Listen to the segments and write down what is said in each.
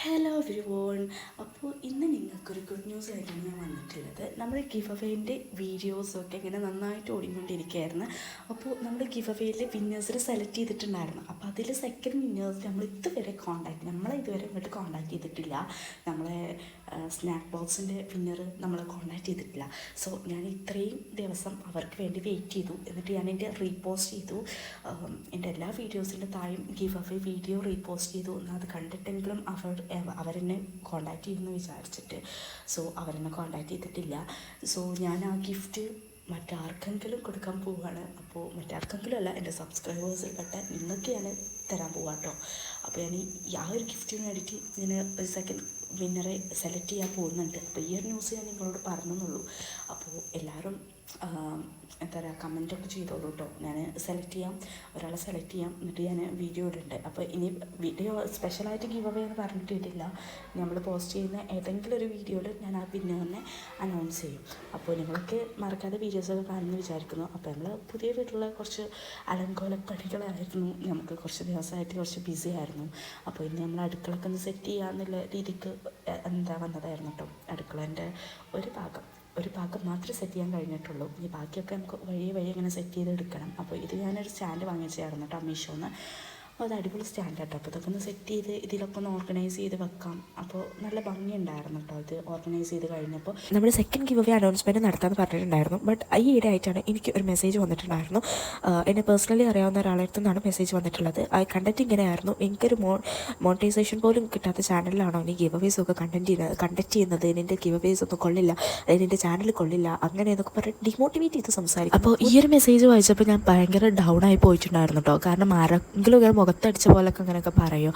Hello everyone. അപ്പോൾ ഇന്ന് നിങ്ങൾക്കൊരു ഗുഡ് ന്യൂസ് ആയിട്ടാണ് ഞാൻ വന്നിട്ടുള്ളത്. നമ്മുടെ ഗിവ് അവേൻ്റെ വീഡിയോസൊക്കെ ഇങ്ങനെ നന്നായിട്ട് ഓടിക്കൊണ്ടിരിക്കുകയായിരുന്നു. അപ്പോൾ നമ്മുടെ ഗിവ് അവേയിൽ വിന്നേഴ്സിനെ സെലക്ട് ചെയ്തിട്ടുണ്ടായിരുന്നു. അപ്പോൾ അതിൽ സെക്കൻഡ് വിന്നേഴ്സ് നമ്മളെ ഇതുവരെ ഇങ്ങോട്ട് കോൺടാക്ട് ചെയ്തിട്ടില്ല. നമ്മളെ സ്നാക്ക് ബോക്സിൻ്റെ വിന്നർ നമ്മളെ കോൺടാക്ട് ചെയ്തിട്ടില്ല. സോ ഞാൻ ഇത്രയും ദിവസം അവർക്ക് വേണ്ടി വെയിറ്റ് ചെയ്തു. എന്നിട്ട് ഞാൻ എൻ്റെ റീപോസ്റ്റ് ചെയ്തു. എൻ്റെ എല്ലാ വീഡിയോസിൻ്റെ താഴെയും ഗിവ് അവേ വീഡിയോ റീപോസ്റ്റ് ചെയ്തു. എന്നാൽ അത് കണ്ടിട്ടെങ്കിലും അവരെന്നെ കോൺടാക്ട് ചെയ്യുമെന്ന് വിചാരിച്ചിട്ട്. സോ അവരെന്നെ കോൺടാക്ട് ചെയ്തിട്ടില്ല. സോ ഞാൻ ആ ഗിഫ്റ്റ് മറ്റാർക്കെങ്കിലും കൊടുക്കാൻ പോവുകയാണ്. അപ്പോൾ മറ്റാർക്കെങ്കിലും അല്ല, എൻ്റെ സബ്സ്ക്രൈബേഴ്സിൽപ്പെട്ട നിങ്ങൾക്ക് ഞാൻ തരാൻ പോവാം കേട്ടോ. അപ്പോൾ ഞാൻ ആ ഒരു ഗിഫ്റ്റിന് വേണ്ടിയിട്ട് ഞാൻ ഒരു സെക്കൻഡ് വിന്നറെ സെലക്ട് ചെയ്യാൻ പോകുന്നുണ്ട്. അപ്പോൾ ഈ ഒരു ന്യൂസ് ഞാൻ നിങ്ങളോട് പറഞ്ഞെന്നുള്ളൂ. അപ്പോൾ എല്ലാവരും എന്താ പറയുക, കമൻറ്റൊക്കെ ചെയ്തോളൂ കേട്ടോ. ഞാൻ ഒരാളെ സെലക്ട് ചെയ്യാം, എന്നിട്ട് ഞാൻ വീഡിയോ ഇടുന്നുണ്ട്. അപ്പോൾ ഇനി വീഡിയോ സ്പെഷ്യലായിട്ട് ഗിവ് അവേ എന്ന് പറഞ്ഞിട്ടില്ല. നമ്മൾ പോസ്റ്റ് ചെയ്യുന്ന ഏതെങ്കിലും ഒരു വീഡിയോയിൽ ഞാൻ ആ വിന്നറിനെ അനൗൺസ് ചെയ്യും. അപ്പോൾ നിങ്ങളൊക്കെ മറക്കാതെ വീഡിയോസൊക്കെ കാണുമെന്ന് വിചാരിക്കുന്നു. അപ്പോൾ നമ്മൾ പുതിയ വീട്ടിലുള്ള കുറച്ച് അലങ്കോലപ്പണികളായിരുന്നു. നമുക്ക് കുറച്ച് ദിവസമായിട്ട് കുറച്ച് ബിസി ആയിരുന്നു. അപ്പോൾ ഇന്ന് നമ്മൾ അടുക്കളൊക്കെ ഒന്ന് സെറ്റ് ചെയ്യാമെന്നുള്ള രീതിക്ക് വന്നതായിരുന്നു കേട്ടോ. അടുക്കളേൻ്റെ ഒരു ഭാഗം മാത്രമേ സെറ്റ് ചെയ്യാൻ കഴിഞ്ഞിട്ടുള്ളൂ. ഇനി ബാക്കിയൊക്കെ നമുക്ക് വഴി അങ്ങനെ സെറ്റ് ചെയ്തെടുക്കണം. അപ്പോൾ ഇത് ഞാനൊരു സ്റ്റാൻഡ് വാങ്ങിച്ചതായിരുന്നു കേട്ടോ മീഷോന്ന്. അപ്പോൾ അത് അടിപൊളി സ്റ്റാൻഡ് കേട്ടോ. അപ്പോൾ ഇതൊക്കെ ഒന്ന് സെറ്റ് ചെയ്ത് ഇതിലൊക്കെ ഒന്ന് ഓർഗനൈസ് ചെയ്ത് വെക്കാം. അപ്പോൾ നല്ല ഭംഗിയുണ്ടായിരുന്നു കേട്ടോ ഇത് ഓർഗനൈസ് ചെയ്ത് കഴിഞ്ഞപ്പോൾ. നമ്മുടെ സെക്കൻഡ് ഗിവ് അവേ അനൗൺസ്മെൻറ്റ് നടത്താമെന്ന് പറഞ്ഞിട്ടുണ്ടായിരുന്നു. ബട്ട് ഈ ഇടയായിട്ടാണ് എനിക്ക് ഒരു മെസ്സേജ് വന്നിട്ടുണ്ടായിരുന്നു. എന്നെ പേഴ്സണലി അറിയാവുന്ന ഒരാളടുത്തു നിന്നാണ് മെസ്സേജ് വന്നിട്ടുള്ളത്. ആ കണ്ടൻറ്റ് ഇങ്ങനെയായിരുന്നു: എനിക്കൊരു മോണിറ്റൈസേഷൻ പോലും കിട്ടാത്ത ചാനലിലാണോ നീ ഗിവ് അവേസ് ഒക്കെ കണ്ടക്ട് ചെയ്യുന്നത്? നിൻ്റെ ഗിവ് അവേസ് ഒന്നും കൊള്ളില്ല, നിൻ്റെ ചാനൽ കൊള്ളില്ല, അങ്ങനെ എന്നൊക്കെ പറഞ്ഞ് ഡിമോട്ടിവേറ്റ് ചെയ്ത് സംസാരിക്കും. അപ്പോൾ ഈ ഒരു മെസ്സേജ് വായിച്ചപ്പോൾ ഞാൻ ഭയങ്കര ഡൗൺ ആയി പോയിട്ടുണ്ടായിരുന്നു കേട്ടോ. കാരണം ആരെങ്കിലും മുഖത്തടിച്ച പോലൊക്കെ അങ്ങനെയൊക്കെ പറയും.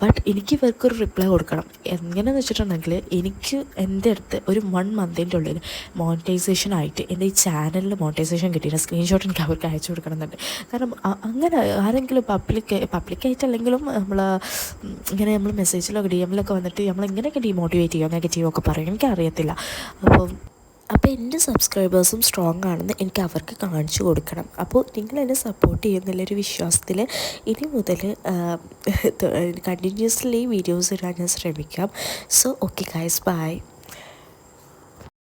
ബട്ട് എനിക്ക് ഇവർക്കൊരു റിപ്ലൈ കൊടുക്കണം. എങ്ങനെയെന്ന് വെച്ചിട്ടുണ്ടെങ്കിൽ എനിക്ക് എൻ്റെ അടുത്ത് ഒരു 1 മന്തിൻ്റെ ഉള്ളിൽ മോണിറ്റൈസേഷൻ ആയിട്ട് എൻ്റെ ഈ ചാനലിൽ മോണിറ്റൈസേഷൻ കിട്ടിയിട്ട് സ്ക്രീൻഷോട്ട് എനിക്ക് അവർക്ക് അയച്ചു കൊടുക്കണമെന്നുണ്ട്. കാരണം അങ്ങനെ ആരെങ്കിലും പബ്ലിക്കായിട്ടല്ലെങ്കിലും ഇങ്ങനെ നമ്മൾ മെസ്സേജിലൊക്കെ DM-ലൊക്കെ വന്നിട്ട് നമ്മളിങ്ങനെയൊക്കെ ഡിമോട്ടിവേറ്റ് ചെയ്യുക, നെഗറ്റീവൊക്കെ പറയും. എനിക്കറിയത്തില്ല. അപ്പോൾ എൻ്റെ സബ്സ്ക്രൈബേഴ്സും സ്ട്രോങ് ആണെന്ന് എനിക്ക് അവർക്ക് കാണിച്ചു കൊടുക്കണം. അപ്പോൾ നിങ്ങളെന്നെ സപ്പോർട്ട് ചെയ്യുന്നുള്ളൊരു വിശ്വാസത്തിൽ ഇനി മുതൽ കണ്ടിന്യൂസ്ലി വീഡിയോസ് ഇടാൻ ഞാൻ ശ്രമിക്കാം. So okay guys, by.